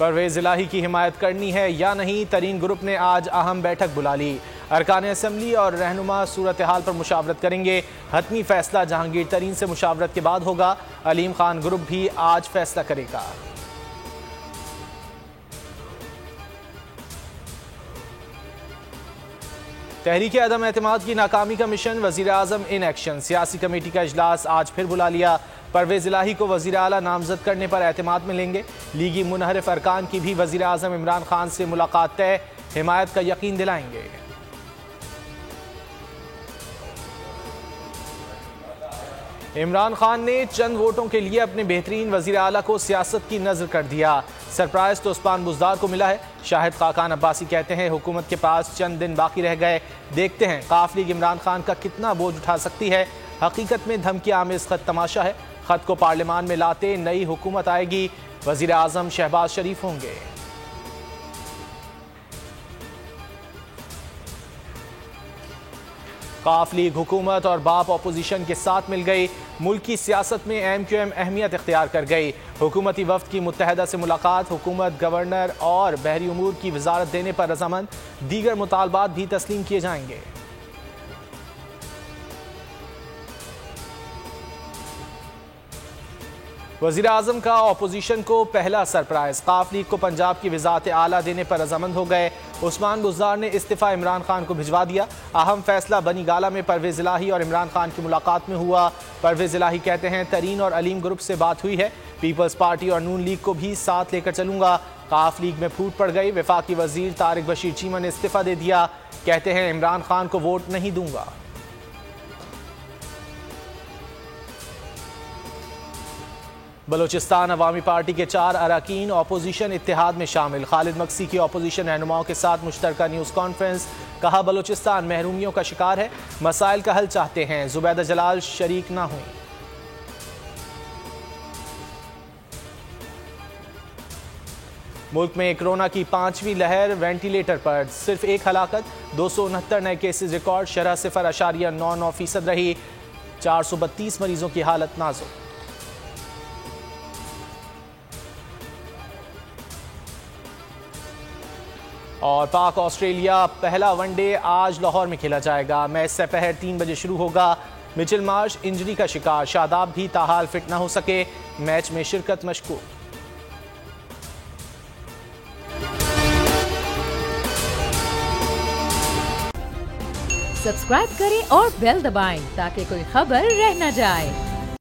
परवेज इलाही की हिमायत करनी है या नहीं, तरीन ग्रुप ने आज अहम बैठक बुला ली। अरकान असम्बली और रहनुमा सूरत हाल पर मुशावरत करेंगे। हतमी फैसला जहांगीर तरीन से मुशावरत के बाद होगा। अलीम खान ग्रुप भी आज फैसला करेगा। तहरीक अदम एतमाद की नाकामी का मिशन, वजीर आजम इन एक्शन। सियासी कमेटी का इजलास आज फिर बुला लिया। परवेज इलाही को वजीर आला नामजद करने पर एतमाद में लेंगे। लीगी मुनहरिफ अरकान की भी वजीर आजम इमरान खान से मुलाकात तय, हिमायत का यकीन दिलाएंगे। इमरान खान ने चंद वोटों के लिए अपने बेहतरीन वजीर आला को सियासत की नजर कर दिया। सरप्राइज तो उस्मान बुज़दार को मिला है। शाहिद खाकान अब्बासी कहते हैं हुकूमत के पास चंद दिन बाकी रह गए, देखते हैं काफ लीग इमरान खान का कितना बोझ उठा सकती है। हकीकत में धमकी आमेज खत तमाशा है। खत को पार्लियामान में लाते नई हुकूमत आएगी। वजीर आजम शहबाज शरीफ होंगे। काफ लीग हुकूमत और बाप अपोजिशन के साथ मिल गई। मुल्क की सियासत में MQM अहमियत इख्तियार कर गई। हुकूमती वफ्द की मुत्तहदा से मुलाकात, हुकूमत गवर्नर और बहरी उमूर की वजारत देने पर रजामंद। दीगर मुतालबात भी तस्लीम किए जाएंगे। वज़ीर आज़म का अपोजिशन को पहला सरप्राइज, काफ लीग को पंजाब की वज़ारत आला देने पर रजामंद हो गए। उस्मान बुज़दार ने इस्तीफ़ा इमरान खान को भिजवा दिया। अहम फैसला बनी गाला में परवेज इलाही और इमरान खान की मुलाकात में हुआ। परवेज इलाही कहते हैं तरीन और अलीम ग्रुप से बात हुई है, पीपल्स पार्टी और नून लीग को भी साथ लेकर चलूंगा। काफ लीग में फूट पड़ गई। वफाकी वजीर तारिक बशीर चीमा ने इस्तीफ़ा दे दिया। कहते हैं इमरान खान को वोट नहीं दूंगा। बलोचिस्तान अवामी पार्टी के 4 अरकान अपोजिशन इत्तेहाद में शामिल। खालिद मक्सी की अपोजिशन रहनुमाओं के साथ मुश्तरका न्यूज़ कॉन्फ्रेंस। कहा बलोचिस्तान महरूमियों का शिकार है, मसाइल का हल चाहते हैं। जुबैदा जलाल शरीक ना हुई। मुल्क में कोरोना की 5वीं लहर, वेंटिलेटर पर सिर्फ एक हलाकत। 269 नए केसेज रिकॉर्ड। शरह 0.99% रही। 432 मरीजों की हालत नाजुक। और पाक ऑस्ट्रेलिया पहला वनडे आज लाहौर में खेला जाएगा। मैच दोपहर 3 बजे शुरू होगा। मिचेल मार्श इंजरी का शिकार, शादाब भी ताहाल फिट न हो सके। मैच में शिरकत मशकूक। सब्सक्राइब करें और बेल दबाएं ताकि कोई खबर रह न जाए।